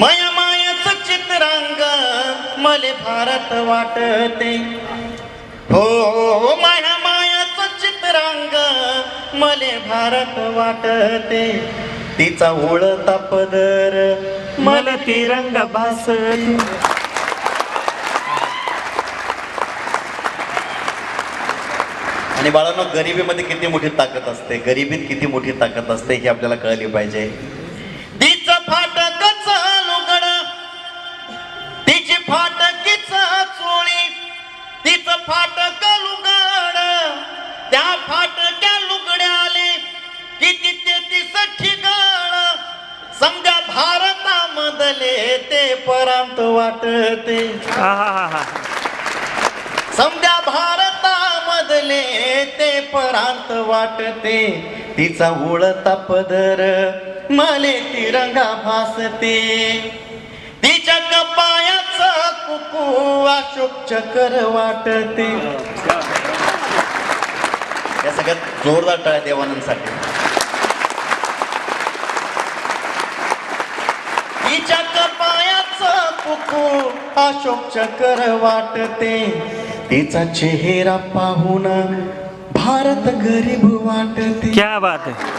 माया मायाच चित्रांग मले भारत वाटते हो माया मायाच चित्रांग मले भारत वाटते तिचा ओळता पदर मला तिरंग भासते आणि बाळांनो गरिबीमध्ये किती मोठी ताकद असते गरिबीत किती मोठी ताकद असते हे आपल्याला कळली पाहिजे तिचं फाटकच लुगड तिची फाटकीच चोळी तिचं फाटक लुगड त्या फाटक्या लुगड्याले किती 33 ठिकाण समजा भारतामधले ते परांत वाटते समजा भारतामधले ते परांत वाटते तिचा उडता पदर मले तिरंगा भासते तिच्या कपायाचं कुकू अशोक चक्र वाटते या सगळ्यात जोरदार टाळ्या देवानंदसाठी तिच्या कपायाचं कुकू अशोक चक्र वाटते तिचा चेहरा पाहून भारत गरीब वाटते क्या बात है।